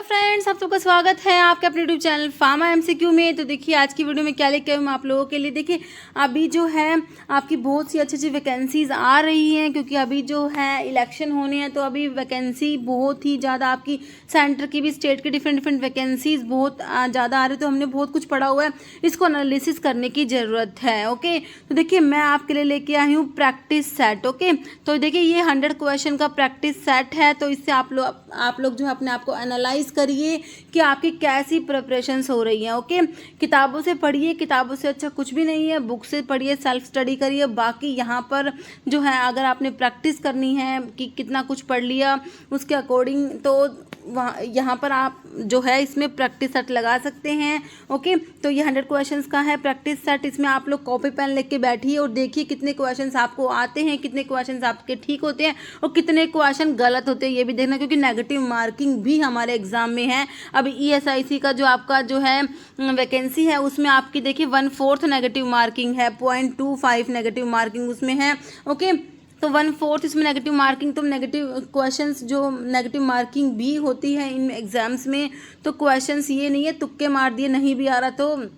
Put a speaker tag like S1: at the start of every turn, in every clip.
S1: Friends, आप सबका स्वागत है आपके अपने यूट्यूब चैनल फार्मा एमसीक्यू में। तो देखिए आज की वीडियो में क्या लेके आई हूँ आप लोगों के लिए। देखिए अभी जो है आपकी बहुत सी अच्छी अच्छी वैकेंसीज आ रही हैं, क्योंकि अभी जो है इलेक्शन होने हैं, तो अभी वैकेंसी बहुत ही ज़्यादा आपकी सेंटर की भी, स्टेट की डिफरेंट डिफरेंट वैकेंसीज बहुत ज़्यादा आ रही है। तो हमने बहुत कुछ पढ़ा हुआ है, इसको एनालिसिस करने की ज़रूरत है। ओके, तो देखिए मैं आपके लिए लेके आई हूँ प्रैक्टिस सेट। ओके, तो देखिए ये 100 क्वेश्चन का प्रैक्टिस सेट है। तो इससे आप लोग जो है अपने आप को एनालाइज करिए कि आपकी कैसी प्रिपरेशंस हो रही हैं। ओके, किताबों से पढ़िए, किताबों से अच्छा कुछ भी नहीं है, बुक से पढ़िए, सेल्फ स्टडी करिए। बाकी यहाँ पर जो है अगर आपने प्रैक्टिस करनी है कि कितना कुछ पढ़ लिया उसके अकॉर्डिंग, तो वहाँ यहाँ पर आप जो है इसमें प्रैक्टिस सेट लगा सकते हैं। ओके, तो ये 100 क्वेश्चंस का है प्रैक्टिस सेट। इसमें आप लोग कॉपी पेन लेके बैठिए और देखिए कितने क्वेश्चंस आपको आते हैं, कितने क्वेश्चंस आपके ठीक होते हैं और कितने क्वेश्चन गलत होते हैं, ये भी देखना, क्योंकि नेगेटिव मार्किंग भी हमारे एग्जाम में है। अभी ESIC का जो आपका जो है वैकेंसी है उसमें आपकी देखिए 1/4 नेगेटिव मार्किंग है, 0.25 नेगेटिव मार्किंग उसमें है। ओके, तो 1/4 इसमें नेगेटिव मार्किंग, तो नेगेटिव क्वेश्चंस जो नेगेटिव मार्किंग भी होती है इन एग्जाम्स में। तो क्वेश्चंस ये नहीं है तुक्के मार दिए, नहीं भी आ रहा तो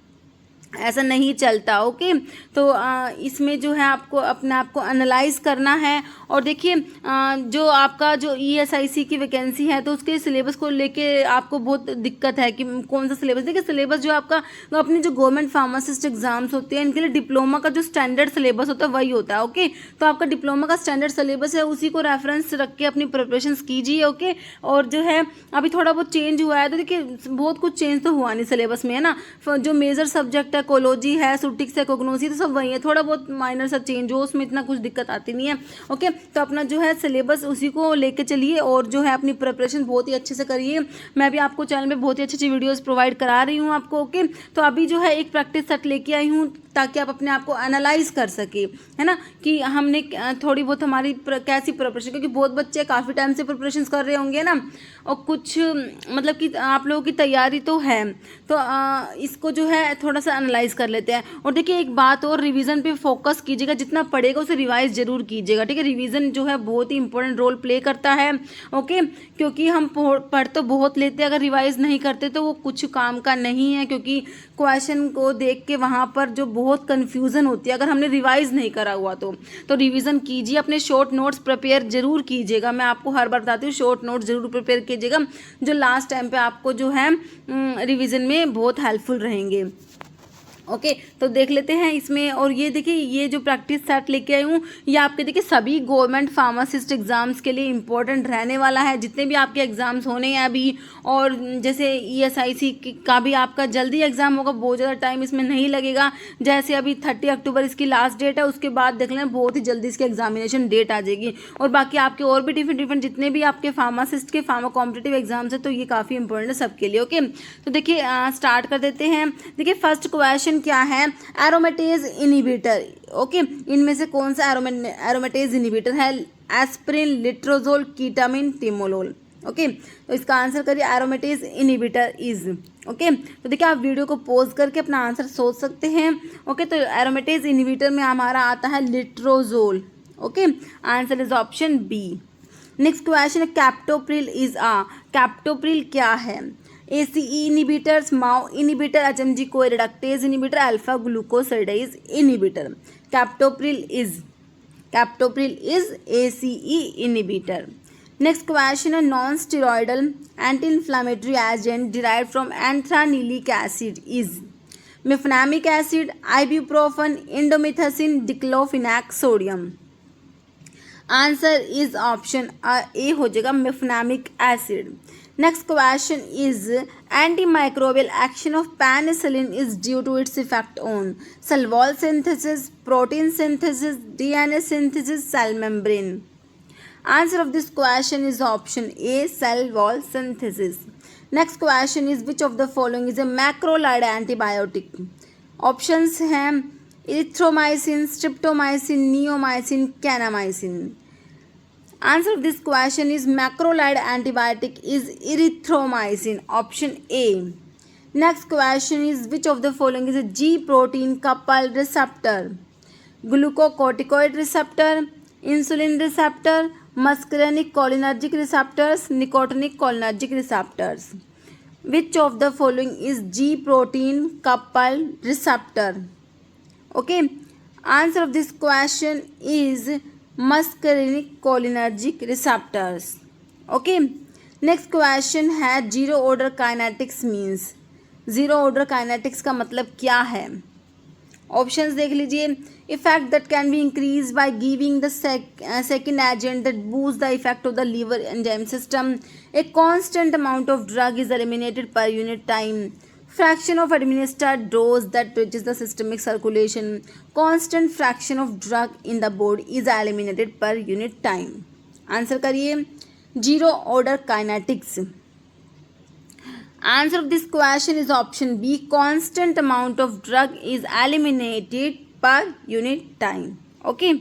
S1: ऐसा नहीं चलता। ओके, तो इसमें जो है आपको अपने आप को एनालाइज करना है। और देखिए जो आपका जो ESIC की वैकेंसी है तो उसके सिलेबस को लेके आपको बहुत दिक्कत है कि कौन सा सिलेबस। देखिए सिलेबस जो आपका अपने जो गवर्नमेंट फार्मासिस्ट एग्जाम्स होते हैं इनके लिए डिप्लोमा का जो स्टैंडर्ड सिलेबस होता है वही होता है। ओके, तो आपका डिप्लोमा का स्टैंडर्ड सिलेबस है, उसी को रेफरेंस रख के अपनी प्रिपरेशन कीजिए। ओके, और जो है अभी थोड़ा बहुत चेंज हुआ है, तो देखिए बहुत कुछ चेंज तो हुआ नहीं सिलेबस में, है ना। जो मेजर सब्जेक्ट कोलॉजी है, सुटिक्स है, कोग्नोसी, तो सब वही है, थोड़ा बहुत माइनर सा चेंज हो, उसमें इतना कुछ दिक्कत आती नहीं है। ओके, तो अपना जो है सिलेबस उसी को लेके चलिए और जो है अपनी प्रिपरेशन बहुत ही अच्छे से करिए। मैं भी आपको चैनल पे बहुत ही अच्छी अच्छी वीडियोस प्रोवाइड करा रही हूँ आपको। ओके, तो अभी जो है एक प्रैक्टिस सेट लेके आई हूँ ताकि आप अपने आप को एनालाइज कर सके, है ना, कि हमने थोड़ी बहुत हमारी कैसी प्रिपरेशन, क्योंकि बहुत बच्चे काफ़ी टाइम से प्रिपरेशन कर रहे होंगे ना, और कुछ मतलब कि आप लोगों की तैयारी तो है, तो इसको जो है थोड़ा सा एनालाइज कर लेते हैं। और देखिए एक बात और, रिवीजन पे फोकस कीजिएगा, जितना पढ़ेगा उसे रिवाइज जरूर कीजिएगा। ठीक है, रिवीजन जो है बहुत ही इंपॉर्टेंट रोल प्ले करता है। ओके, क्योंकि हम पढ़ तो बहुत लेते हैं, अगर रिवाइज नहीं करते तो वो कुछ काम का नहीं है, क्योंकि क्वेश्चन को देख के वहाँ पर जो बहुत कन्फ्यूज़न होती है अगर हमने रिवाइज नहीं करा हुआ तो रिवीजन कीजिए। अपने शॉर्ट नोट्स प्रिपेयर जरूर कीजिएगा, मैं आपको हर बार बताती हूँ, शॉर्ट नोट्स जरूर प्रिपेयर कीजिएगा, जो लास्ट टाइम पे आपको जो है रिवीजन में बहुत हेल्पफुल रहेंगे। ओके, तो देख लेते हैं इसमें। और ये देखिए ये जो प्रैक्टिस सेट लेके आई हूँ ये आपके देखिए सभी गवर्नमेंट फार्मासिस्ट एग्जाम्स के लिए इंपॉर्टेंट रहने वाला है, जितने भी आपके एग्जाम्स होने हैं अभी। और जैसे ESIC का भी आपका जल्दी एग्जाम होगा, बहुत ज़्यादा टाइम इसमें नहीं लगेगा। जैसे अभी 30 अक्टूबर इसकी लास्ट डेट है, उसके बाद देख लें बहुत ही जल्दी इसकी एग्जामिनेशन डेट आ जाएगी। और बाकी आपके और भी डिफरेंट जितने भी आपके फार्मासिस्ट के फार्मा कॉम्पिटिटिव एग्जाम्स है, तो ये काफ़ी इंपॉर्टेंट है सबके लिए। ओके, तो देखिए स्टार्ट कर देते हैं। देखिए फर्स्ट क्वेश्चन क्या है, एरोमेटेज इनहिबिटर। ओके, इनमें से कौन सा एरोमेटेज इनहिबिटर है, एस्पिरिन, लिट्रोजोल, कीटामिन, टिमोलोल। ओके, तो इसका आंसर करिए, एरोमेटेज इनहिबिटर इज। ओके, तो देखिए आप वीडियो को पॉज करके अपना आंसर सोच सकते हैं। ओके, तो एरोमेटेज इनहिबिटर में हमारा आता है letrozole. Okay, answer is option B. Next question है, कैप्टोप्रिल इज कैप्टोप्रिल क्या है, ACE inhibitors, MAO inhibitor, HMG CoA reductase inhibitor, alpha glucosidase inhibitor. Captopril is ACE inhibitor. Next question है, non steroidal anti inflammatory agent derived from anthranilic acid is mefenamic acid, ibuprofen, indomethacin, diclofenac sodium. Answer is option A हो जाएगा, mefenamic acid. Next question is, antimicrobial action of penicillin is due to its effect on cell wall synthesis, protein synthesis, DNA synthesis, cell membrane. Answer of this question is option A, cell wall synthesis. Next question is, which of the following is a macrolide antibiotic? Options हैं erythromycin, streptomycin, neomycin, kanamycin. Answer of this question is, macrolide antibiotic is erythromycin, option A. Next question is, which of the following is a G protein coupled receptor? Glucocorticoid receptor, insulin receptor, muscarinic cholinergic receptors, nicotinic cholinergic receptors. Which of the following is G protein coupled receptor? Okay, answer of this question is muscarinic cholinergic receptors. Okay, next question है zero order kinetics means. Zero order kinetics का मतलब क्या है? Options देख लीजिए. Effect that can be increase by giving the second agent that boost the effect of the liver enzyme system. A constant amount of drug is eliminated per unit time. Fraction of administered dose that reaches the systemic circulation. Constant fraction of drug in the body is eliminated per unit time. Answer करिए. Zero order kinetics. Answer of this question is option B. Constant amount of drug is eliminated per unit time. Okay.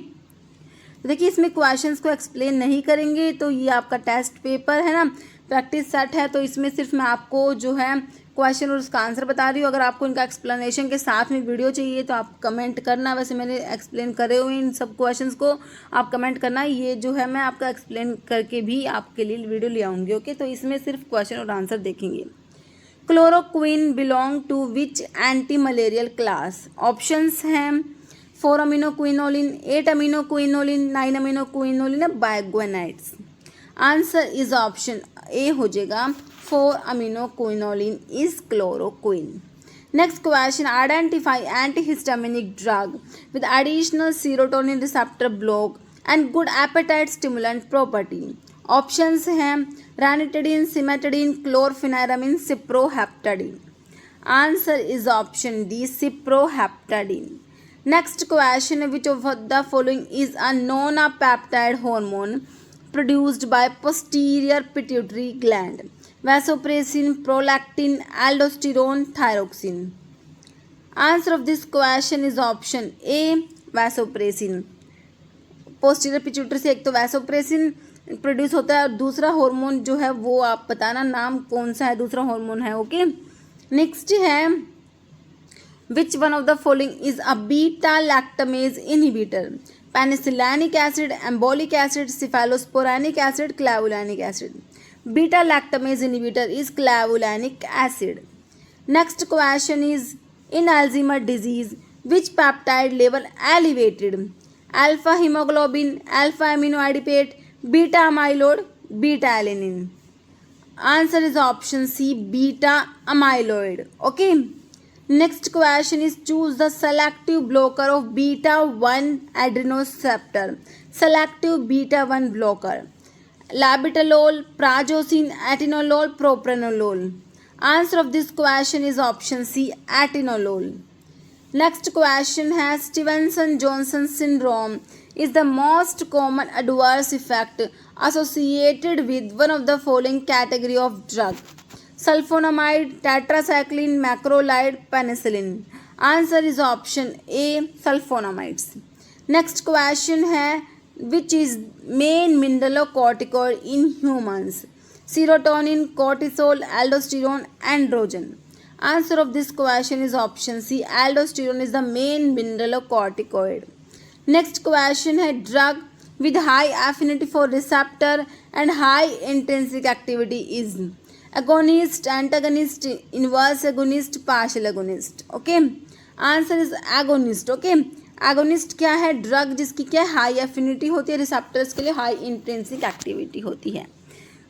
S1: तो देखिए इसमें questions को explain नहीं करेंगे, तो ये आपका टेस्ट पेपर है ना, प्रैक्टिस सेट है, तो इसमें सिर्फ मैं आपको जो है क्वेश्चन और उसका आंसर बता रही हूँ. अगर आपको इनका एक्सप्लेनेशन के साथ में वीडियो चाहिए तो आप कमेंट करना. वैसे मैंने एक्सप्लेन करे हुए इन सब क्वेश्चंस को, आप कमेंट करना. ये जो है मैं आपका एक्सप्लेन करके भी आपके लिए वीडियो ले आऊँगी. ओके, तो इसमें सिर्फ क्वेश्चन और आंसर देखेंगे. Chloroquine belong to which anti malarial class? Options हैं 4 amino quinoline, 8 amino quinoline, 9 amino quinoline, biguanides. Answer is option A हो जाएगा 4 amino quinoline is chloroquine. Next question, identify antihistaminic drug with additional serotonin receptor block and good appetite stimulant property. Options हैं ranitidine, cimetidine, chlorpheniramine, cyproheptadine. Answer is option D, cyproheptadine. Next question, which of the following is a non-peptide hormone produced by posterior pituitary gland? Vasopressin, prolactin, aldosterone, thyroxine. Answer of this question is option A, vasopressin. Posterior pituitary से एक तो vasopressin produce होता है और दूसरा hormone जो है वो आप बताना नाम कौन सा है, दूसरा हार्मोन है. ओके, नेक्स्ट है Which one of the following is a beta-lactamase inhibitor? Penicillinic acid, embolic acid, cephalosporinic acid, clavulanic acid. Beta-lactamase inhibitor is clavulanic acid. Next question is, in Alzheimer's disease, which peptide level elevated? Alpha hemoglobin, alpha aminoadipate, beta amyloid, beta alanine. Answer is option C, beta amyloid. Okay. Next question is, choose the selective blocker of beta 1 adrenoceptor. Selective beta 1 blocker. Labetalol, prazosin, atenolol, propranolol. Answer of this question is option C, atenolol. Next question has Stevenson-Johnson syndrome is the most common adverse effect associated with one of the following category of drug. Sulfonamide, tetracycline, macrolide, penicillin. Answer is option A, sulfonamides. Next question है, which is main mineralocorticoid in humans? Serotonin, cortisol, aldosterone, androgen. Answer of this question is option C, aldosterone is the main mineralocorticoid. Next question है, drug with high affinity for receptor and high intrinsic activity is agonist, antagonist, inverse agonist, partial agonist. Okay, answer is agonist. Okay, agonist क्या है? Drug जिसकी क्या high affinity होती है receptors के लिए, high intrinsic activity होती है.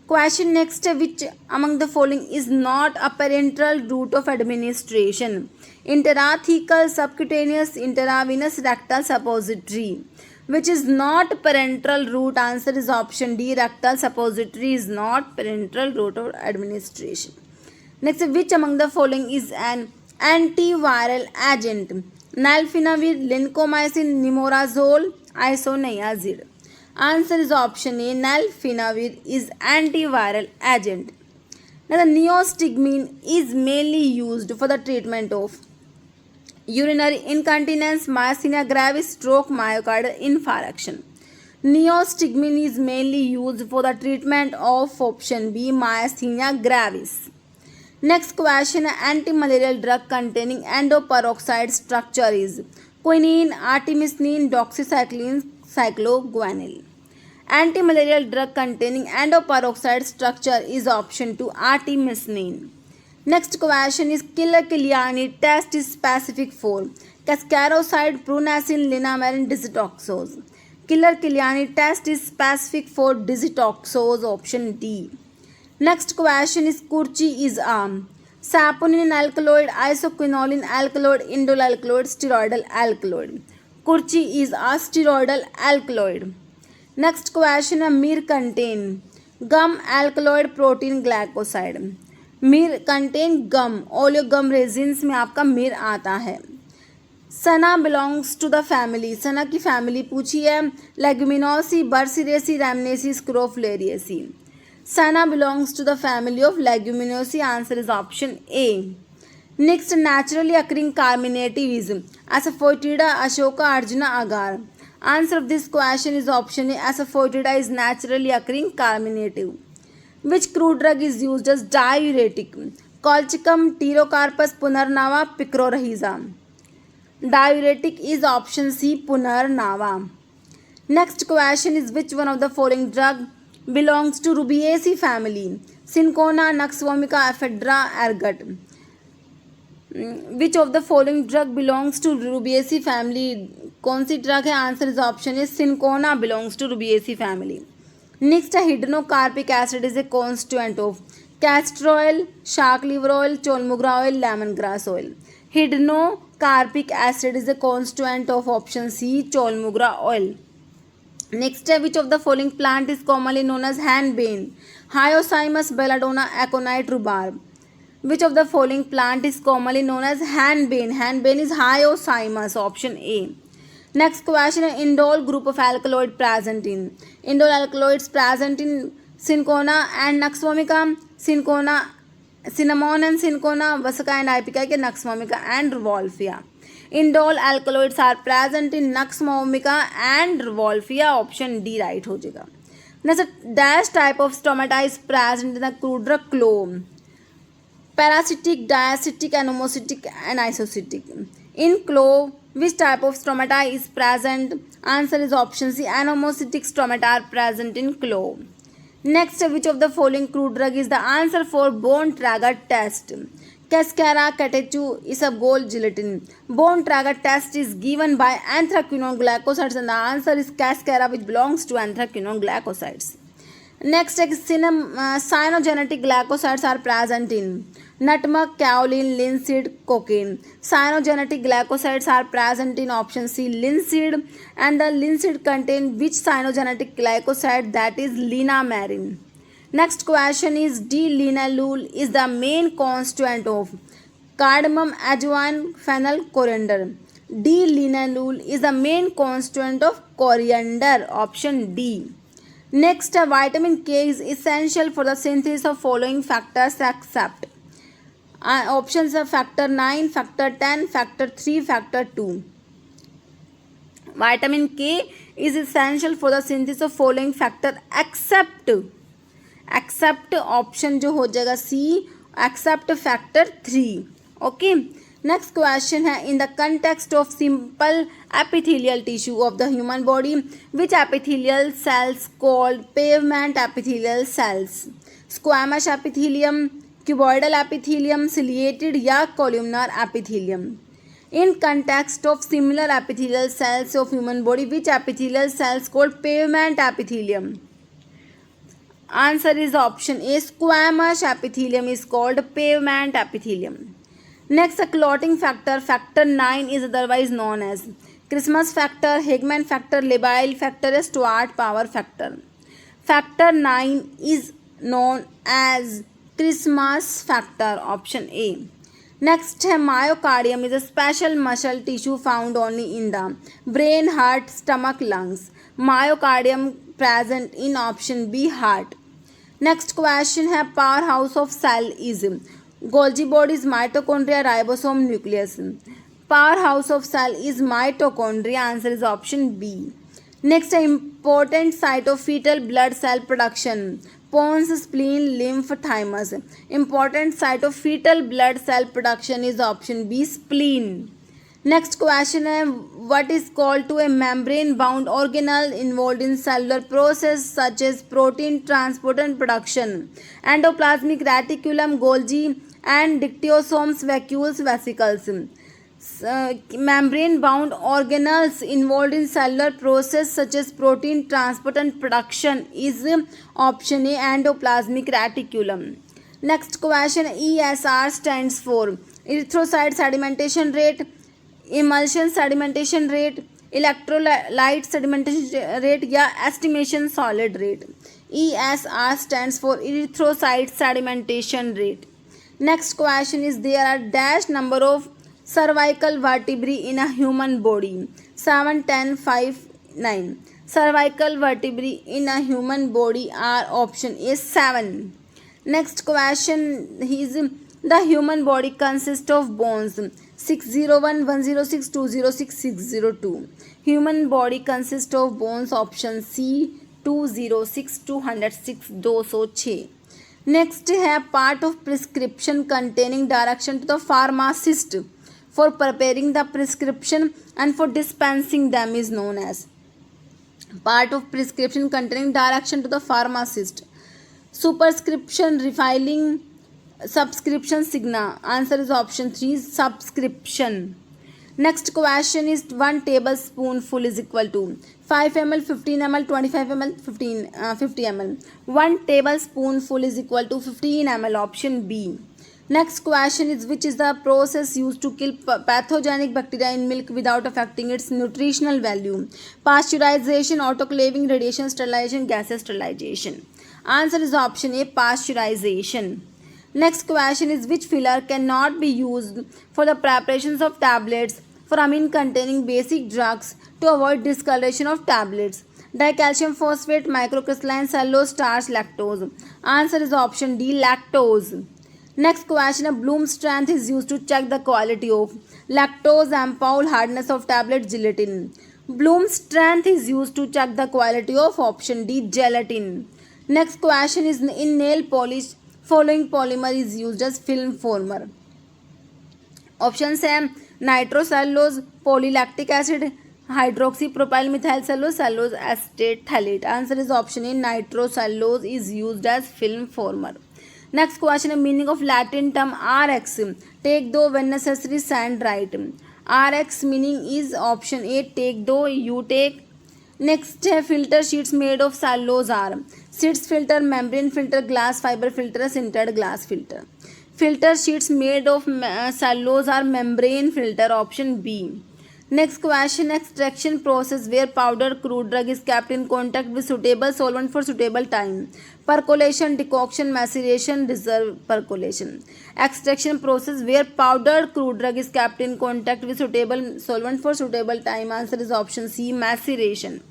S1: क्वेश्चन नेक्स्ट है, which among the following is not a parenteral route of administration? Intrathecal, subcutaneous, intravenous, rectal, suppository. Which is not parenteral route? Answer is option D, rectal suppository is not parenteral route of administration. Next, which among the following is an antiviral agent? Nalfinavir, lincomycin, nimorazole, isoniazid. Answer is option A, nalfinavir is antiviral agent. Now, the neostigmine is mainly used for the treatment of urinary incontinence, myasthenia gravis, stroke, myocardial infarction. Neostigmine is mainly used for the treatment of option B, myasthenia gravis. Next question, antimalarial drug containing endoperoxide structure is quinine, artemisinin, doxycycline, cycloguanil. Antimalarial drug containing endoperoxide structure is option 2, artemisinin. Next question is killer Kiliani test is specific for cascaroside, prunicin, linamarin, digitoxose. Killer Kiliani test is specific for digitoxose, option D. Next question is Kurchi is a saponin alkaloid, isoquinoline alkaloid, indole alkaloid, steroidal alkaloid. Kurchi is a steroidal alkaloid. Next question है mir contain gum alkaloid protein glycoside. mir contain gum oleogum resins में आपका mir आता है. Senna belongs to the family, senna की family पूछी है Leguminosae, Burseraceae, Rhamnaceae, Scrophulariaceae. Senna belongs to the family of Leguminosae. Answer is option A. Next naturally occurring carminative is Asafoetida, Ashoka, Arjuna, agar. Answer of this question is option A. Asafoetida is naturally occurring carminative. Which crude drug is used as diuretic? Colchicum, Pterocarpus, Punarnava, Picrorahiza. Diuretic is option C, Punarnava. Next question is which one of the following drug belongs to Rubiaceae family? Cinchona, Nux vomica, ephedra, ergot. Which of the following drug belongs to Rubiaceae family. कौन सी drug है? Answer is option is cinchona belongs to Rubiaceae family. Next है hydnocarpic acid is a constituent of castor oil, shark liver oil, chaulmoogra oil, lemon grass oil. Hydnocarpic acid is a constituent of option C, chaulmoogra oil. Next है which of the following plant is commonly known as henbane? Hyoscyamus, belladonna, aconite, rhubarb. Which of the following plant is commonly known as henbane? Henbane is Hyoscyamus, option A. Next question is indole group of alkaloid present in. Indole alkaloids present in Cinchona and Nux vomica, Cinchona, cinnamon and Cinchona, Vasica and Ipecac, Nux vomica and Revolvia. Indole alkaloids are present in Nux vomica and Revolvia, option D right हो जाएगा. Next dash type of stomata is present in the crude drug clove. Parasitic, diacitic, anemocytic and isocytic. In clove, which type of stomata is present? Answer is option C, anemocytic stomata are present in clove. Next, which of the following crude drug is the answer for bone trigger test? Cascara, catechu, isabgol, gelatin. Bone trigger test is given by anthraquinone glycosides and the answer is cascara, which belongs to anthraquinone glycosides. Next, cyanogenetic glycosides are present in nutmeg, kaolin, linseed, cocaine. Cyanogenetic glycosides are present in option C, linseed, and the linseed contain which cyanogenetic glycoside? That is linamarin. Next question is D-linalool is the main constituent of cardamom, ajwain, fennel, coriander. D-linalool is the main constituent of coriander, option D. Next, vitamin K is essential for the synthesis of following factors except options are factor 9, factor 10, factor 3, factor 2. Vitamin K is essential for the synthesis of following factor except option जो हो जाएगा C, except factor 3. Okay. Next question है in the context of simple epithelial tissue of the human body, which epithelial cells called pavement epithelial cells? Squamous epithelium, cuboidal epithelium, ciliated या columnar epithelium. In context of similar epithelial cells of human body, which epithelial cells called pavement epithelium? Answer is option A, squamous epithelium is called pavement epithelium. Next, a clotting factor, factor 9 is otherwise known as Christmas factor, Higman factor, Labile factor, Stuart power factor. Factor 9 is known as Christmas factor, option A. Next है myocardium is a special muscle tissue found only in the brain, heart, stomach, lungs. Myocardium present in option B, heart. Next question है powerhouse of cell is Golgi bodies, mitochondria, ribosome, nucleus. Powerhouse of cell is mitochondria. Answer is option B. Next, important site of fetal blood cell production. Pons, spleen, lymph, thymus. Important site of fetal blood cell production is option B, spleen. Next question है what is called to a membrane bound organelle involved in cellular process such as protein transport and production? Endoplasmic reticulum, Golgi and dictyosomes, vacuoles, vesicles. Membrane bound organelles involved in cellular process such as protein transport and production is option A, endoplasmic reticulum. Next question, ESR stands for erythrocyte sedimentation rate, emulsion sedimentation rate, electrolyte sedimentation rate या estimation solid rate. ESR stands for erythrocyte sedimentation rate. Next question is, there are dash number of cervical vertebrae in a human body. 7, 10, 5, 9. Cervical vertebrae in a human body are option A 7. Next question is, the human body consists of bones 601, 106, 206, 602. Human body consists of bones option C 206, 206, 206. Next है part of prescription containing direction to the pharmacist for preparing the prescription and for dispensing them is known as part of prescription containing direction to the pharmacist. Superscription, refilling, subscription signa. Answer is option 3, subscription. Next question is 1 tablespoonful is equal to 5 ml, 15 ml, 25 ml, 50 ml. 1 tablespoonful is equal to 15 ml, option B. Next question is, which is the process used to kill pathogenic bacteria in milk without affecting its nutritional value? Pasteurization, autoclaving, radiation sterilization, gaseous sterilization. Answer is option A, pasteurization. Next question is, which filler cannot be used for the preparations of tablets for amine containing basic drugs to avoid discoloration of tablets? Dicalcium phosphate, microcrystalline cellulose, starch, lactose. Answer is option D, lactose. Next question, a Bloom strength is used to check the quality of lactose, ampoule, hardness of tablet, gelatin. Bloom strength is used to check the quality of option D, gelatin. Next question is, in nail polish following polymer is used as film former. Options है nitrocellulose, polylactic acid, hydroxypropyl methyl cellulose, cellulose acetate phthalate. Answer is option A, nitrocellulose is used as film former. Next question, meaning of Latin term RX. Take though when necessary, sand right. RX meaning is option A, take though, you take. Next है filter sheets made of cellulose are sheets filter, membrane filter, glass fiber filter, sintered glass filter. Filter sheets made of cellulose are membrane filter, option B. Next question, extraction process where powder crude drug is kept in contact with suitable solvent for suitable time. Percolation, decoction, maceration, reserve percolation. Extraction process where powdered crude drug is kept in contact with suitable solvent for suitable time. Answer is option C, maceration.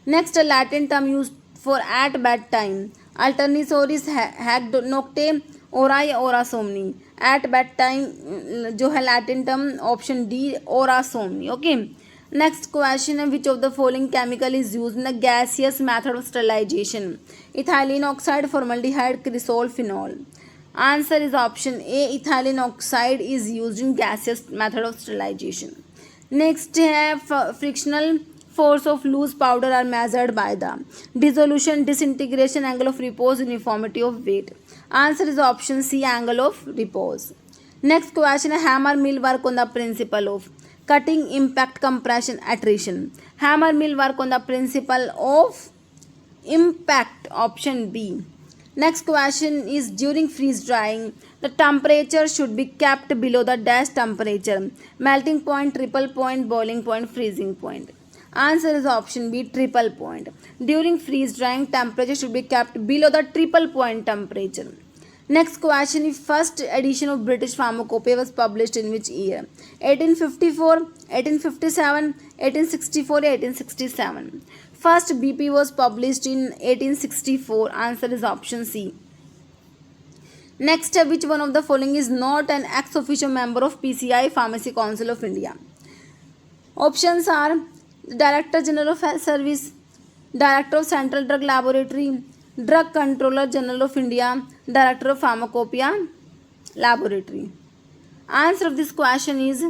S1: Next, a Latin term used for at bedtime. Alternisoris hac nocte ora ora somni. At bedtime जो है Latin term option D, ora somni. Okay. Next question है, which of the following chemical is used in the gaseous method of sterilization? Ethylene oxide, formaldehyde, cresol, phenol. Answer is option A, ethylene oxide is used in gaseous method of sterilization. Next है frictional force of loose powder are measured by the dissolution, disintegration, angle of repose, uniformity of weight. Answer is option C, angle of repose. Next question, hammer mill work on the principle of cutting, impact, compression, attrition. Hammer mill work on the principle of impact, option B. Next question is, during freeze drying the temperature should be kept below the dash temperature: melting point, triple point, boiling point, freezing point. Answer is option B, triple point. During freeze drying, temperature should be kept below the triple point temperature. Next question is, first edition of British Pharmacopoeia was published in which year? 1854, 1857, 1864, 1867. First BP was published in 1864. Answer is option C. Next, which one of the following is not an ex officio member of PCI, Pharmacy Council of India? Options are Director General of Health Service, Director of Central Drug Laboratory, Drug Controller General of India, Director of Pharmacopoeia Laboratory. Answer of this question is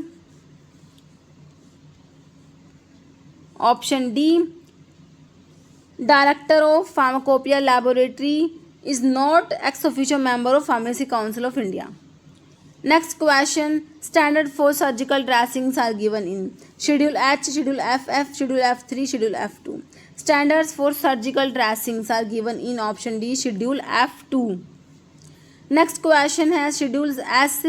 S1: option D. Director of Pharmacopoeia Laboratory is not ex officio member of Pharmacy Council of India. Next question, standard for surgical dressings are given in Schedule H, Schedule FF, Schedule F3, Schedule F2. Standards for surgical dressings are given in option D, Schedule F2. Next question has Schedules S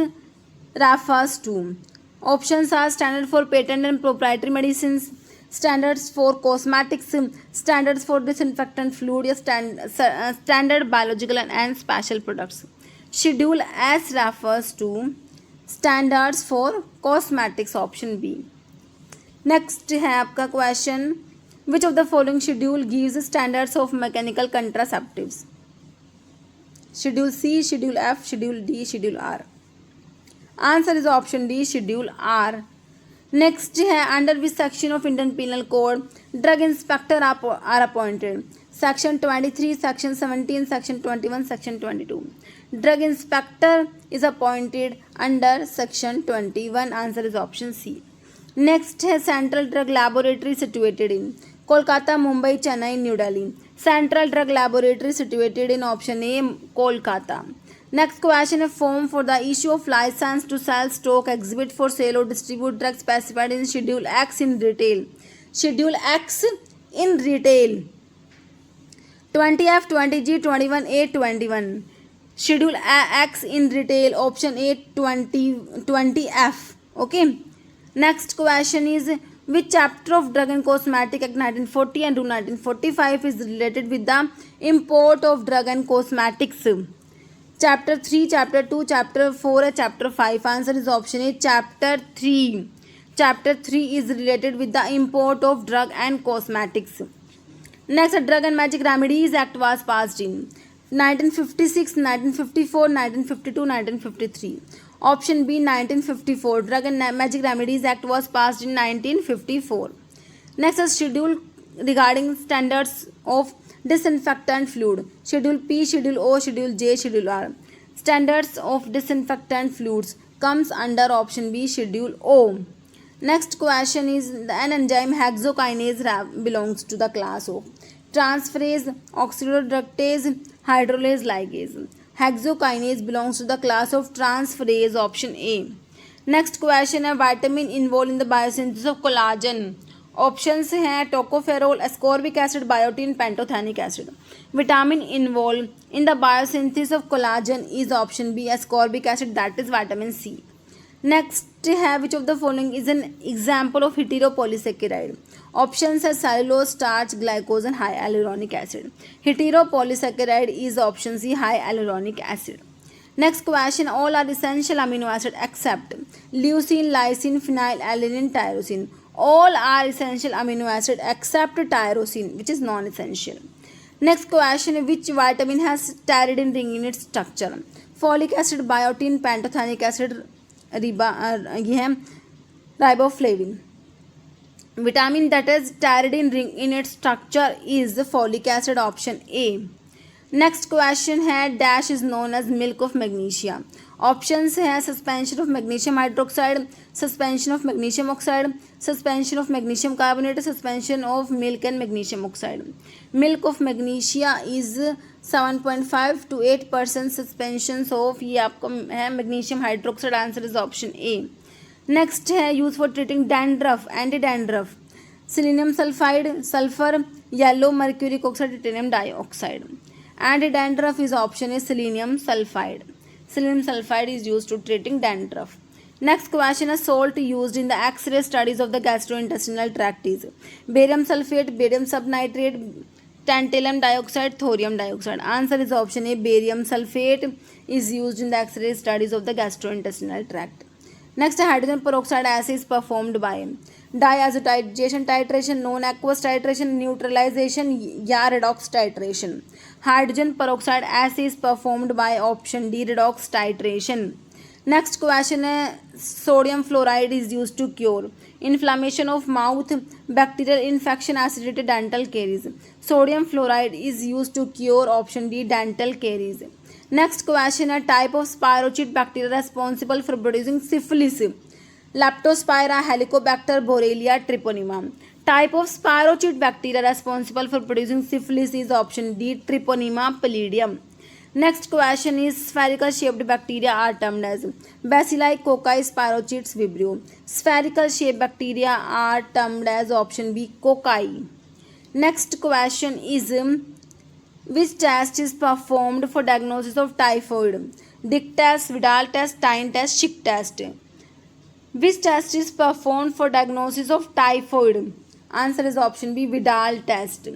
S1: refers to. Options are standard for patent and proprietary medicines, standards for cosmetics, standards for disinfectant fluid, standard biological and special products. Schedule S refers to standards for cosmetics, option B. Next है आपका question, which of the following schedule gives standards of mechanical contraceptives? Schedule C, schedule F, schedule D, schedule R. Answer is option D, schedule R. Next है, under which section of Indian penal code drug inspector are appointed? Section 23, section 17, section 21, section 22. Drug inspector is appointed under section 21. Answer is option C. Next है, central drug laboratory situated in Kolkata, Mumbai, Chennai, new Delhi. Central drug laboratory situated in option A, Kolkata. Next question, a form for the issue of license to sell, stock, exhibit for sale or distribute drugs specified in Schedule X in retail. Schedule X in retail. 20F, 20G, 21A, 21. Schedule X in retail, option A, 20F. Okay. Next question is, which chapter of Drug and Cosmetic Act 1940 and Rule 1945 is related with the import of drug and cosmetics? Chapter 3, Chapter 2, Chapter 4 and Chapter 5. Answer is option A, Chapter 3. Chapter 3 is related with the import of drug and cosmetics. Next, Drug and Magic Remedies Act was passed in 1956, 1954, 1952, 1953. Option B, 1954. Drug and Magic Remedies Act was passed in 1954. Next, a schedule regarding standards of disinfectant fluid. Schedule P, Schedule O, Schedule J, Schedule R. Standards of disinfectant fluids comes under option B, Schedule O. Next question is, an enzyme hexokinase belongs to the class of transferase, oxidoreductase, hydrolase, ligase. Hexokinase belongs to the class of transferase, option A. Next question, a vitamin involved in the biosynthesis of collagen. Options हैं tocopherol, ascorbic acid, biotin, pantothenic acid. Vitamin involve in the biosynthesis of collagen is option B, ascorbic acid, that is vitamin C. Next है, which of the following is an example of heteropolysaccharide? Options है cellulose, starch, glycogen, hyaluronic acid. Heteropolysaccharide is option C, hyaluronic acid. Next question, all are essential amino acid except leucine, lysine, phenyl, alanine, tyrosine. All are essential amino acid except tyrosine, which is non-essential. Next question, which vitamin has pyridine ring in its structure? Folic acid, biotin, pantothenic acid, riboflavin. Vitamin that has pyridine ring in its structure is the folic acid, option A. Next question है, dash is known as milk of magnesia. Options हैं suspension of magnesium hydroxide, suspension of magnesium oxide, suspension of magnesium carbonate, suspension of milk and magnesium oxide. Milk of magnesia is 7.5 to 8% suspension of, ये आपको है magnesium hydroxide. Answer is option A. Next है, use for treating dandruff, anti dandruff. Selenium sulphide, sulphur, yellow mercuric oxide, titanium dioxide. Anti-dandruff is option is selenium sulfide. Selenium sulfide is used to treating dandruff. Next question, a salt used in the X-ray studies of the gastrointestinal tract is barium sulfate, barium subnitrate, tantalum dioxide, thorium dioxide. Answer is option A, barium sulfate is used in the X-ray studies of the gastrointestinal tract. Next, hydrogen peroxide assay is performed by diazotization titration, non-aqueous titration, neutralization या redox titration. Hydrogen peroxide assay is performed by option D, redox titration. Next question है, sodium fluoride is used to cure inflammation of mouth, bacterial infection, acidity, dental caries. Sodium fluoride is used to cure option D, dental caries. Next question, a type of spirochete bacteria responsible for producing syphilis. Leptospira, Helicobacter, Borrelia, Treponema. Type of spirochete bacteria responsible for producing syphilis is option D, Treponema pallidum. Next question is spherical shaped bacteria are termed as Bacilli, cocci, spirochetes, vibrio. Spherical shaped bacteria are termed as option B, cocci. Next question is which test is performed for diagnosis of typhoid? Dick test, Vidal test, Tyne test, Schick test. Which test is performed for diagnosis of typhoid? Answer is option B, Vidal test.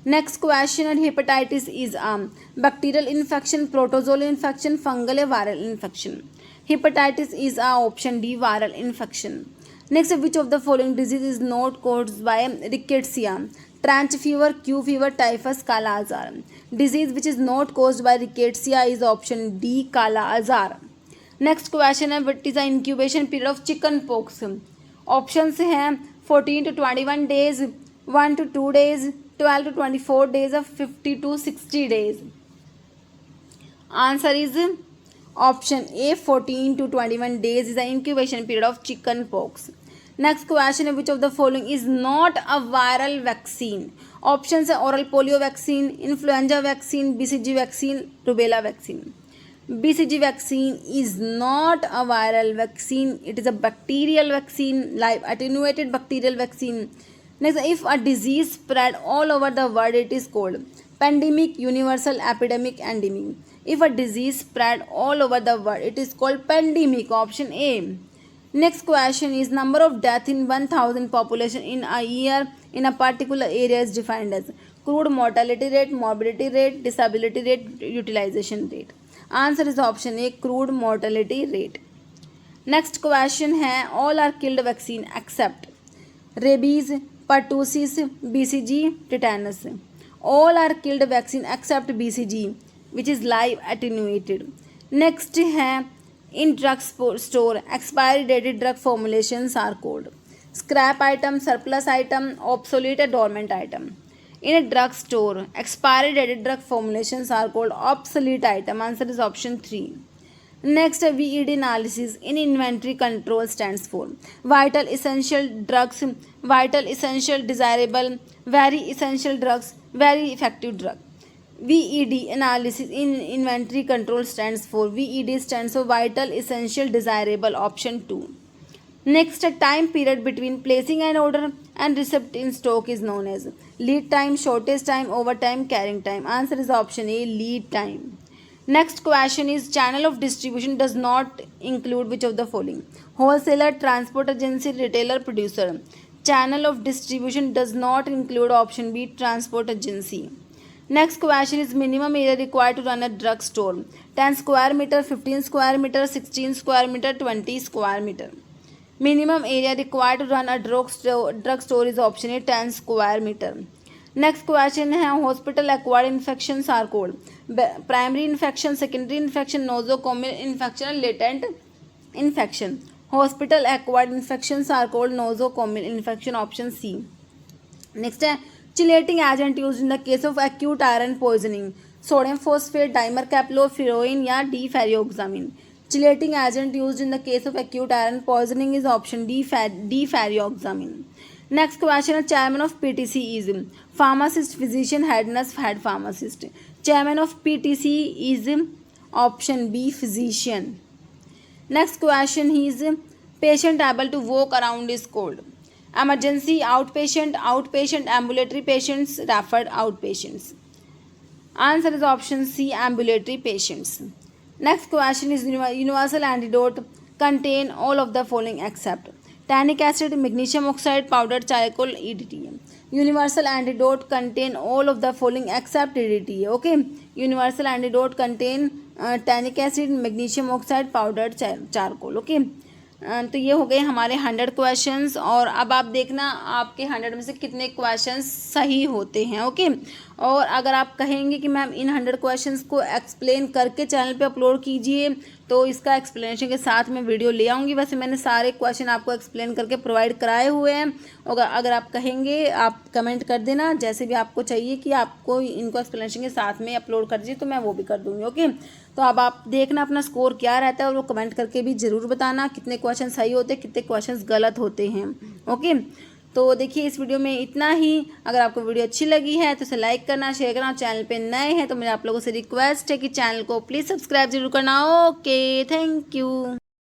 S1: Next question, hepatitis is bacterial infection, protozoal infection, fungal or viral infection. Hepatitis is option D, viral infection. Next, which of the following disease is not caused by rickettsia? Trench fever, Q fever, typhus, kala azar. Disease which is not caused by rickettsia is option D, kala azar. Next question है what is the incubation period of chicken pox? Options हैं 14 to 21 days, 1 to 2 days, 12 to 24 days or 50 to 60 days. Answer is option A, 14 to 21 days is the incubation period of chicken pox. Next question, which of the following is not a viral vaccine? Options are oral polio vaccine, influenza vaccine, BCG vaccine, rubella vaccine. BCG vaccine is not a viral vaccine. It is a bacterial vaccine, live attenuated bacterial vaccine. Next, if a disease spread all over the world, it is called pandemic, universal, epidemic, endemic. If a disease spread all over the world, it is called pandemic. Option A. Next question is number of death in 1000 population in a year in a particular area is defined as crude mortality rate, morbidity rate, disability rate, utilization rate. Answer is option A, crude mortality rate. Next question है all are killed vaccine except rabies, pertussis, BCG, tetanus. All are killed vaccine except BCG which is live attenuated. Next है in drug store expiry dated drug formulations are called scrap item, surplus item, obsolete, dormant item. In a drug store, expiry dated drug formulations are called obsolete item. Answer is option 3. Next, VED analysis in inventory control stands for vital essential drugs, vital essential desirable, very essential drugs, very effective drug. VED analysis in inventory control stands for VED stands for vital essential desirable, option 2. Next, a time period between placing an order and receipt in stock is known as lead time, shortage time, overtime, carrying time. Answer is option A, lead time. Next question is channel of distribution does not include which of the following? Wholesaler, transport agency, retailer, producer. Channel of distribution does not include option B, transport agency. Next question is minimum area required to run a drug store. 10 square meter, 15 square meter, 16 square meter, 20 square meter. Minimum area required to run a drug store is option A, 10 square meter. Next question है hospital acquired infections are called primary infection, secondary infection, nosocomial infection, latent infection. Hospital acquired infections are called nosocomial infection, option C. Next है chelating agent used in the case of acute iron poisoning, sodium phosphate, dimercaprolol, या D-ferrioxamine. Chelating agent used in the case of acute iron poisoning is option D, D-ferrioxamine. Next question, chairman of PTC is pharmacist, physician, head nurse, head pharmacist. Chairman of PTC is option B, physician. Next question is patient able to walk around is called emergency, outpatient, ambulatory patients, referred outpatients. Answer is option C, ambulatory patients. Next question is universal antidote contain all of the following except tannic acid, magnesium oxide, powdered charcoal, EDTA. Universal antidote contain all of the following except EDTA. Okay, universal antidote contain tannic acid, magnesium oxide, powdered charcoal. Okay, तो ये हो गए हमारे 100 questions और अब आप देखना आपके 100 में से कितने क्वेश्चंस सही होते हैं. ओके, और अगर आप कहेंगे कि मैम इन 100 क्वेश्चंस को एक्सप्लेन करके चैनल पे अपलोड कीजिए तो इसका एक्सप्लेनेशन के साथ मैं वीडियो ले आऊँगी. वैसे मैंने सारे क्वेश्चन आपको एक्सप्लेन करके प्रोवाइड कराए हुए हैं. और अगर आप कहेंगे आप कमेंट कर देना जैसे भी आपको चाहिए कि आपको इनको एक्सप्लेनेशन के साथ में अपलोड कर दीजिए तो मैं वो भी कर दूँगी. ओके, तो अब आप देखना अपना स्कोर क्या रहता है और वो कमेंट करके भी ज़रूर बताना कितने क्वेश्चन सही होते हैं कितने क्वेश्चन गलत होते हैं. ओके, तो देखिए इस वीडियो में इतना ही। अगर आपको वीडियो अच्छी लगी है तो इसे लाइक करना, शेयर करना। चैनल पे नए हैं तो मेरे आप लोगों से रिक्वेस्ट है कि चैनल को प्लीज़ सब्सक्राइब जरूर करना। Okay, thank you.